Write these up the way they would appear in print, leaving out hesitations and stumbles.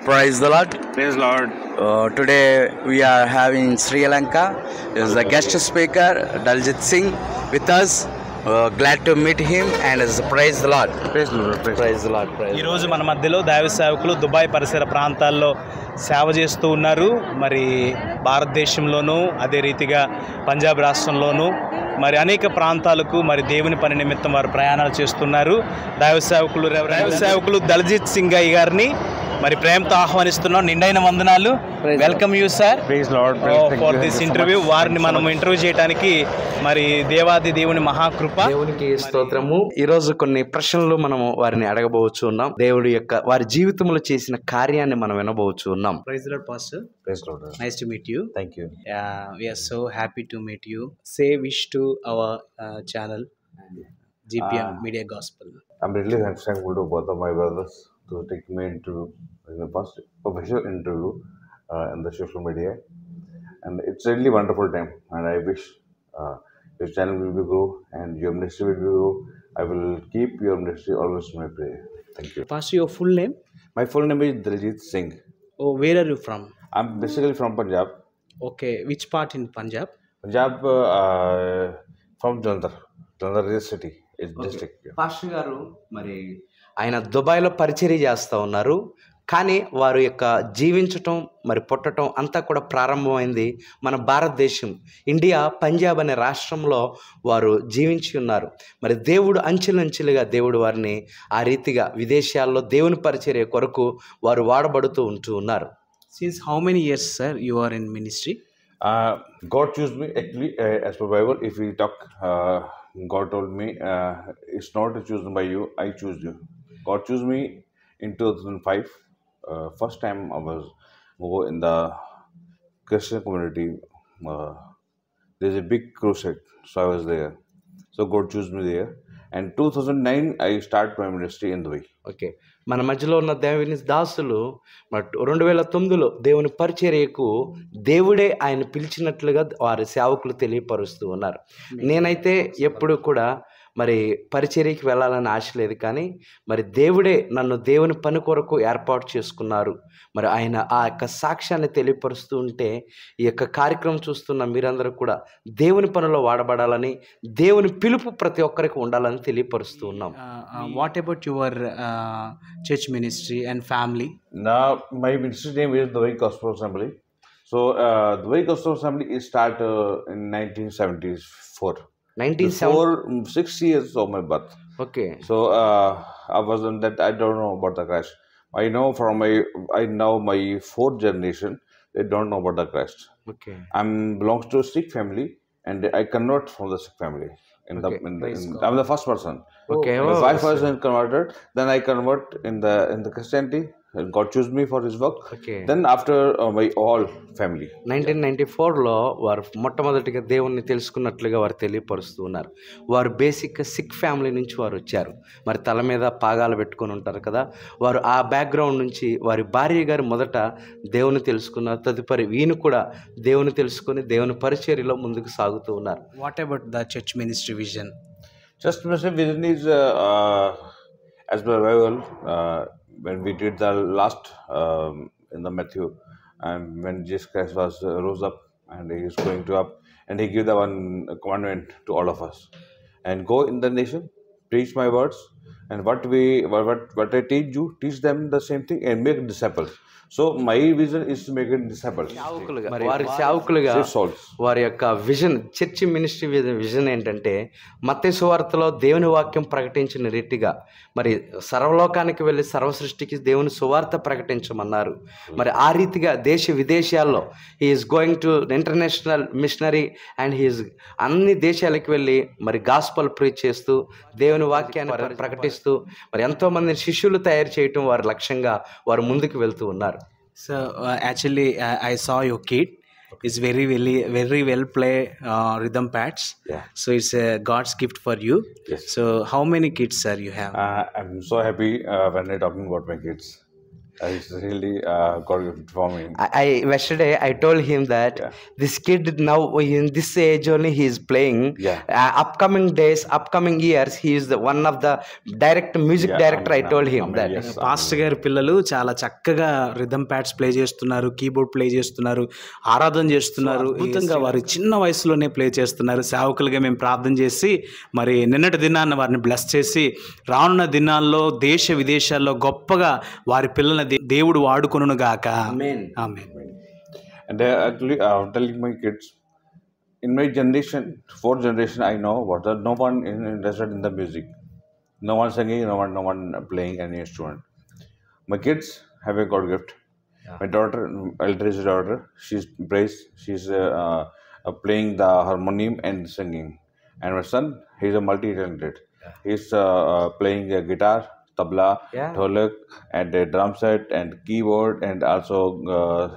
Praise the Lord. Praise Lord. Today we are having Sri Lanka. Is the guest speaker Daljit Singh with us. Glad to meet him and praise the Lord. Praise the Lord. Praise the Lord. Praise ఈరోజు మన మధ్యలో దైవ సేవకులు Dubai పరిసర ప్రాంతాల్లో సేవ చేస్తూ ఉన్నారు. మరి భారతదేశంలోనూ అదే రీతిగా పంజాబ్ రాష్ట్రంలోనూ మరి అనేక ప్రాంతాలకు మరి దేవుని పని నిమిత్తం వారు ప్రయాణాలు చేస్తున్నారు. దైవ సేవకులు దల్జిత్ సింగ్ గారిని మరి ప్రేమతో ఆహ్వానిస్తున్నాం. నిండైన వందనాలు. Welcome you sir. Praise Lord. For this interview. వారిని మనం ఇంటర్వ్యూ చేయడానికి మరి దేవాది దేవుని మహాకృప. దేవునికి స్తోత్రము. ఈ రోజు కొన్ని ప్రశ్నలు మనము వారిని అడగబోవచ్చు ఉన్నాం. దేవుడి యొక్క వారి జీవితంలో చేసిన కార్యాన్ని మనం వినబోవచ్చు ఉన్నాం. Praise Lord pastor. Praise Lord. Nice to meet you. Thank you. We are so happy to meet you. Say wish to our channel, GPM Media Gospel. I'm really thankful to both of my brothers to take me into the first official interview in the social media, and it's really wonderful time. And I wish your channel will be grow and your ministry will be grow. I will keep your ministry always in my prayer. Thank you. Pastor, your full name? My full name is Daljit Singh. Oh, where are you from? I'm basically from Punjab. Okay, which part in Punjab? Punjab, from Jalandhar is city, is district. Yeah. Pastor గారు మరి ఆయన దుబాయ్లో పరిచర్య చేస్తూ ఉన్నారు. కానీ వారు యొక్క జీవించటం మరి పుట్టడం అంతా కూడా ప్రారంభమైంది మన భారతదేశం, ఇండియా, పంజాబ్ అనే రాష్ట్రంలో వారు జీవించి ఉన్నారు. మరి దేవుడు అంచెలంచెలుగా దేవుడు వారిని ఆ రీతిగా విదేశాల్లో దేవుని పరిచర్య కొరకు వారు వాడబడుతూ ఉంటూ ఉన్నారు. Since how many years, sir, you are in ministry? God chose me actually, as per Bible. If we talk, God told me, it's not chosen by you, I choose you. God chose me in 2005. First time I was in the Christian community. There's a big crusade, so I was there. So God chose me there. And 2009 I start my ministry in Dubai. Okay, మన మధ్యలో ఉన్న దేవుని దాసులు 2009లో దేవుని పరిచర్యకు దేవుడే ఆయన పిలిచినట్లుగా వారి సేవకులు తెలియపరుస్తూ ఉన్నారు. నేనైతే ఎప్పుడు కూడా మరి పరిచర్యకి వెళ్ళాలని ఆశ లేదు, కానీ మరి దేవుడే నన్ను దేవుని పని కొరకు ఏర్పాటు చేసుకున్నారు. మరి ఆయన ఆ యొక్క సాక్ష్యాన్ని తెలియపరుస్తూ ఉంటే ఈ యొక్క కార్యక్రమం చూస్తున్న మీరందరూ కూడా దేవుని పనిలో వాడబడాలని, దేవుని పిలుపు ప్రతి ఒక్కరికి ఉండాలని తెలియపరుస్తూ ఉన్నాం. What about your church ministry and family? Now my ministry name is Dubai Gospel Assembly. So Dubai Gospel Assembly is start in 1974. 6 years of my birth. Okay, So I wasn't that, I don't know about the Christ. I know my fourth generation, they don't know about the Christ. Okay, I'm belongs to a Sikh family and I convert from the Sikh family. I'm the first person. Okay. My wife was converted, then I convert in the Christianity. And God chose me for His work. Okay. Then after my all family. 1994లో వారు మొట్టమొదటిగా దేవుణ్ణి తెలుసుకున్నట్లుగా వారు తెలియపరుస్తూ ఉన్నారు. వారు బేసిక్గా sick family నుంచి వారు వచ్చారు. మరి తల మీద పాగాలు పెట్టుకొని ఉంటారు కదా, వారు ఆ బ్యాక్గ్రౌండ్ నుంచి వారి భార్య గారు మొదట దేవుని తెలుసుకున్నారు. తదుపరి వీను కూడా దేవుని తెలుసుకొని దేవుని పరిచర్యలో ముందుకు సాగుతూ ఉన్నారు. What about the church ministry vision? Just Muslim vision is as per Bible. When we did the last in the Matthew, and when Jesus Christ was rose up and He is going to up, and He gave the one commandment to all of us, and go in the nation, preach my words, and what I teach you, teach them the same thing, and make disciples. So my vision is to make it disciples. వారి సేవకులుగా Save souls. వారి యొక్క vision, church ministry vision ఏంటంటే మత్తయి సువార్తలో దేవుని వాక్యం ప్రకటించిన రీతిగా మరి సర్వలోకానికి వెళ్ళి సర్వ సృష్టికి దేవుని సువార్త ప్రకటించమన్నారు. మరి ఆ రీతిగా దేశ విదేశాల్లో he's going to international missionary and he's అన్ని దేశాలకు వెళ్ళి మరి గాస్పల్ ప్రీచ్ చేస్తూ దేవుని వాక్యాన్ని ప్రకటిస్తూ మరి ఎంతోమంది శిష్యులు తయారు చేయటం వారి లక్ష్యంగా వారు ముందుకు వెళ్తూ ఉన్నారు. So actually I saw your kid is very well play rhythm pads. Yeah. So it's a God's gift for you. Yes. So how many kids, sir, you have? I'm so happy when I'm talking about my kids. It's really God gift for me. Yesterday I told him that Yeah. this kid now in this age only he is playing. Yeah. Upcoming days, upcoming years, he is the one of the music Yeah, director. I told him that. yes, pastor గారి పిల్లలు చాలా చక్కగా rhythm pods play చేస్తున్నారు, keyboard play చేస్తున్నారు, ఆరాధన చేస్తున్నారు. అద్భుతంగా వారి చిన్న వయసులోనే ప్లే చేస్తున్నారు. సేవకులుగా మేము ప్రార్థన చేసి మరి నిన్నటి దినాన్ని వారిని బ్లెస్ చేసి రానున్న దినాల్లో దేశ విదేశాల్లో గొప్పగా వారి పిల్లల్ని దేవుడు వాడుకొనును గాక. Amen. Amen. And actually, I'm telling my kids, in my generation, fourth generation, I know what no one is interested in the music, no one singing, no one playing any instrument. My kids have a God gift. My daughter, eldest daughter, she's praise, she's playing the harmonium and singing. And my son, he's a multi-talented. He's playing a guitar, tabla, Yeah. dholak, and a drum set and keyboard, and also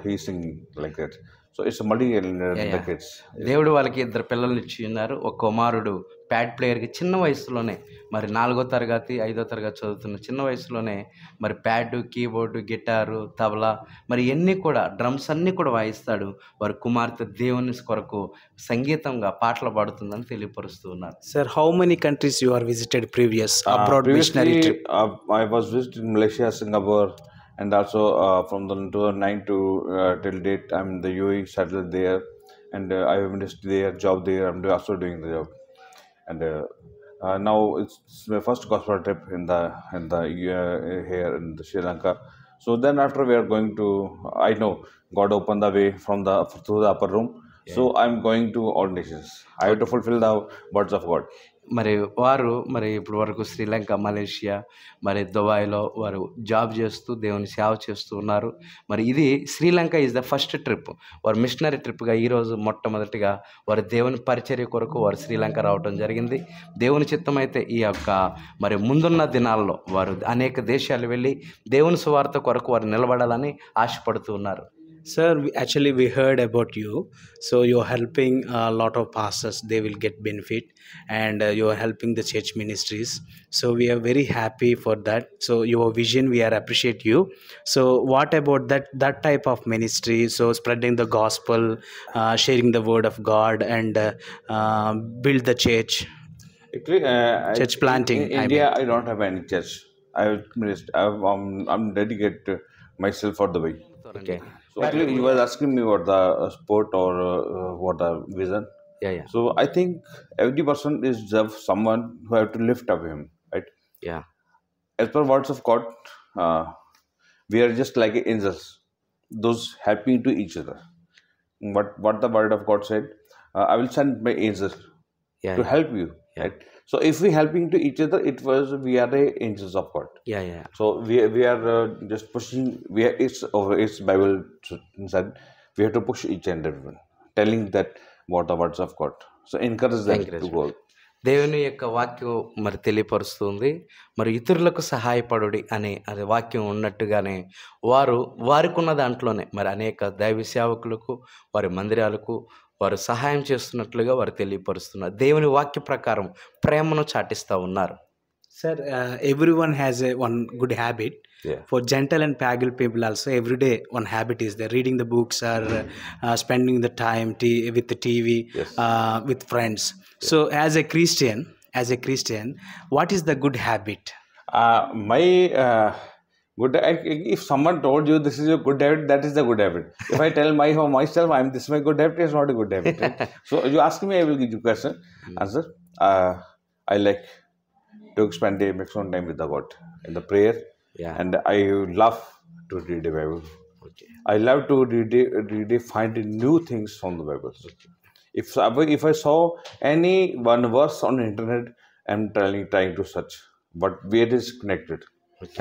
he's singing like that. So it's a multi-talented the kids. దేవుడు వాళ్ళకి ఇద్దరు పిల్లల్ని ఇచ్చి ఉన్నారు. ఒక కుమారుడు pad ప్లేయర్కి చిన్న వయసులోనే మరి 4వ తరగతి 5వ తరగతి చదువుతున్న చిన్న వయసులోనే మరి ప్యాడ్, కీబోర్డు, గిటారు, తబలా మరి ఇవన్నీ కూడా డ్రమ్స్ అన్నీ కూడా వాయిస్తాడు. వారి కుమార్తె దేవుని కొరకు సంగీతంగా పాటలు పాడుతుందని తెలియపరుస్తూ ఉన్నారు. Sir, how many countries you are visited previous abroad missionary Previously, trip? I was visiting Malaysia, Singapore, and also from the 2009 to till date, I'm in the UAE, settled there, and I have invested there, job there. I'm also doing the job, and now it's my first gospel trip in the here in the Sri Lanka. So then after we are going to, I know God opened the way through the upper room. So I'm going to all nations. I have to fulfill the words of God. మరి వారు మరి ఇప్పుడు వరకు Sri Lanka, Malaysia, మరి దుబాయ్లో వారు job చేస్తూ దేవుని సేవ చేస్తూ ఉన్నారు. మరి ఇది Sri Lanka is the first trip. వారు మిషనరీ ట్రిప్గా ఈరోజు మొట్టమొదటిగా వారి దేవుని పరిచర్య కొరకు వారు శ్రీలంక రావడం జరిగింది. దేవుని చిత్తమైతే ఈ యొక్క మరి ముందున్న దినాల్లో వారు అనేక దేశాలు వెళ్ళి దేవుని సువార్త కొరకు వారు నిలబడాలని ఆశపడుతూ ఉన్నారు. Sir, we heard about you. So you're helping a lot of pastors, they will get benefit, and you're helping the church ministries. So we are very happy for that. So your vision, we are appreciate you. So what about that type of ministry? So spreading the gospel, sharing the word of God, and build the church. Actually, Church planting, In India, I don't have any church. I'm dedicated myself for the way. Okay. So actually, you were asking me what the sport or what the vision. Yeah. So I think every person is someone who have to lift up him, right? Yeah. As per words of God, we are just like angels, those helping to each other. What the word of God said, I will send my angels Yeah. to help you, right? So if we helping to each other, we are the angels of God. Yeah. So we are just pushing. It's Bible said we have to push each and everyone, telling that what the words of God. So encourage them to go. దేవుని యొక్క వాక్యం మరి తెలియపరుస్తుంది. మరి ఇతరులకు సహాయపడుడి అనే అది వాక్యం ఉన్నట్టుగానే వారికి ఉన్న దాంట్లోనే మరి అనేక దైవ సేవకులకు వారి మందిరాలకు వారు సహాయం చేస్తున్నట్లుగా వారు తెలియపరుస్తున్నారు. దేవుని వాక్య ప్రకారం ప్రేమను చాటిస్తూ ఉన్నారు. Sir, everyone has one good habit. Yeah. For gentle and pagan people also, every day one habit is there: reading the books or spending the time with the TV, Yes. with friends. So, as a Christian, what is the good habit? My good. If someone told you this is your good habit, that is the good habit. If I tell myself this is my good habit, it's not a good habit. Right? So you ask me, I will give you question answer. I like to spend the maximum time with the God in the prayer. Yeah. And I love to read the Bible. Okay. I love to find new things from the Bible. If I saw any one verse on the internet, I'm trying to search, but where it is connected,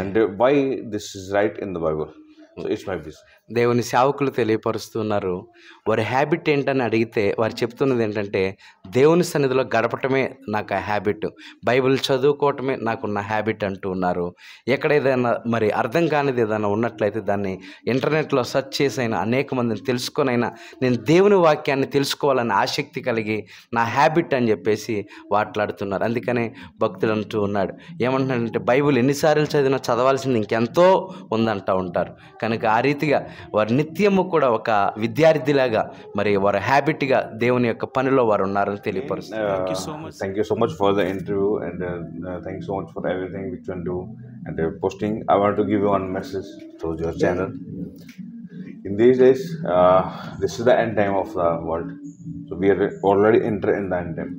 and why this is right in the Bible. So it's my vision. దేవుని సేవకులు తెలియపరుస్తున్నారు. వారి habit ఏంటని అడిగితే వారు చెప్తున్నది ఏంటంటే, దేవుని సన్నిధిలో గడపటమే నాకు ఆ హ్యాబిట్, బైబిల్ చదువుకోవటమే నాకున్న హ్యాబిట్ అంటూ ఉన్నారు. ఎక్కడ ఏదైనా మరి అర్థం కానిది ఏదైనా ఉన్నట్లయితే దాన్ని ఇంటర్నెట్లో సెర్చ్ చేసైనా అనేక మందిని తెలుసుకొనైనా నేను దేవుని వాక్యాన్ని తెలుసుకోవాలని ఆసక్తి కలిగి నా హ్యాబిట్ అని చెప్పేసి మాట్లాడుతున్నారు. అందుకనే భక్తుడు అంటూ ఉన్నాడు, ఏమంటున్నాడంటే బైబిల్ ఎన్నిసార్లు చదివినా చదవాల్సింది ఇంకెంతో ఉందంటూ ఉంటారు. కనుక ఆ రీతిగా వారు నిత్యము కూడా ఒక విద్యార్థిలాగా మరి వారు హ్యాబిట్గా దేవుని యొక్క పనిలో వారు ఉన్నారని తెలియపరుస్తారు. Thank you so much for the interview, and thank you so much for everything which you do and posting. I want to give you one message to your channel. In these days, this is the end time of the world. So we are already entering in the end time.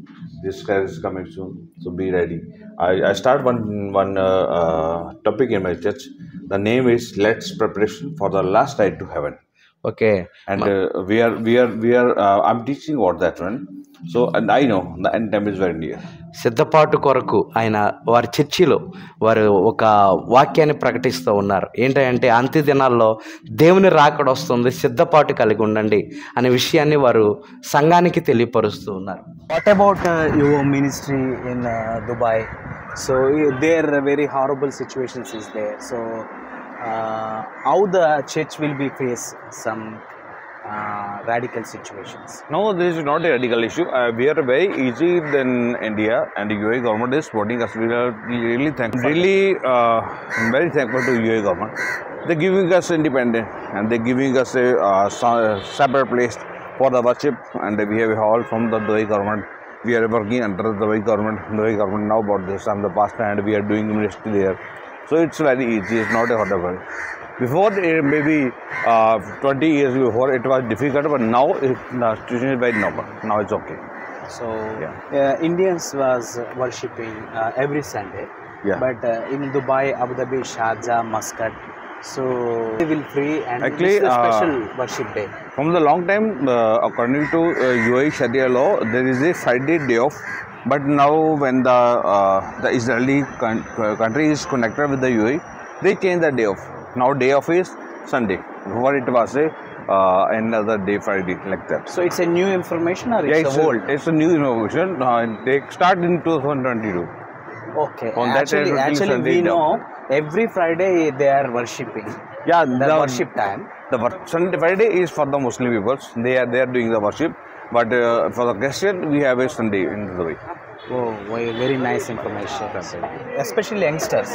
This guy is coming soon, so be ready. I start one topic in my church. The name is Let's Preparation for the Last Ride to Heaven. Okay, And we are I'm teaching about that one. So, and I know the end time is very near. సిద్ధపాటు కొరకు ఆయన వారి చర్చిలో వారు ఒక వాక్యాన్ని ప్రకటిస్తూ ఉన్నారు. ఏంటంటే అంత్య దినాల్లో దేవుని రాకడ వస్తుంది, సిద్ధపాటు కలిగి ఉండండి అనే విషయాన్ని వారు సంఘానికి తెలియపరుస్తూ ఉన్నారు. What about your ministry in Dubai? So there are very horrible situations is there. So how the church will be face some radical situations? No, this is not a radical issue. We are very easy than India, and the UAE government is supporting us. We are really thankful. I'm very thankful to UAE government. They're giving us independence, and they're giving us a separate place for the worship, and we have a hall from the Dubai government. We are working under the Dubai government. Dubai government now about this. I'm the pastor, and we are doing ministry there. So it's very easy. It's not a horrible. Before, maybe 20 years before, it was difficult, but now the situation is very normal. Now it's okay. So Indians was worshipping every Sunday. Yeah. But in Dubai, Abu Dhabi, Sharjah, Muscat, so they will free, and Actually, it's a special worship day. From the long time, according to UAE Sharia law, there is a Friday day off. But now, when the Israeli country is connected with the UAE, they change the day off. Now, day off is Sunday. Before it was another day, Friday, like that. So it's a new information, or it's old? It's a new innovation. They start in 2022. Okay. On that Actually, Sunday we day know every Friday they are worshipping. Yeah, The worship time. Sunday Friday is for the Muslim peoples. They are doing the worship. But for the Christian, we have a Sunday in Dubai. Oh, very nice information. Especially youngsters,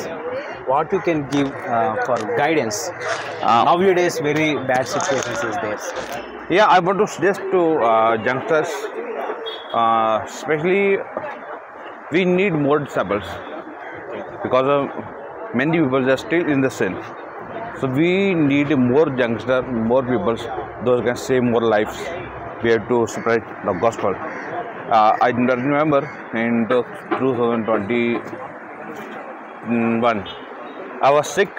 what you can give for guidance? Nowadays, very bad situations is there. Yeah, I want to suggest to youngsters, especially we need more disciples, because many people are still in the sin. So we need more youngsters, more people, those can save more lives. We have to spread the gospel. I remember in 2021, I was sick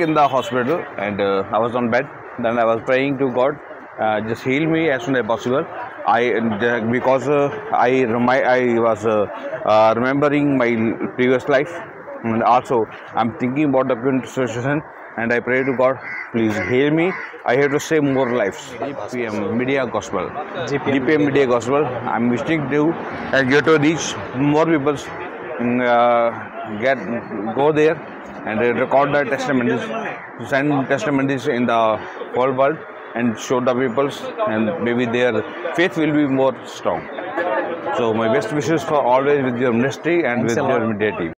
in the hospital, and I was on bed. Then I was praying to God, just heal me as soon as possible. Because I was remembering my previous life, and also I'm thinking about the current situation, and I pray to God, please heal me. I have to save more lives. GPM Media Gospel. GPM Media Gospel. I'm wishing you and you to reach more people. Go there and record the testimonies, send testimonies in the whole world, and show the peoples, and maybe their faith will be more strong. So my best wishes for always with your ministry and with your media team.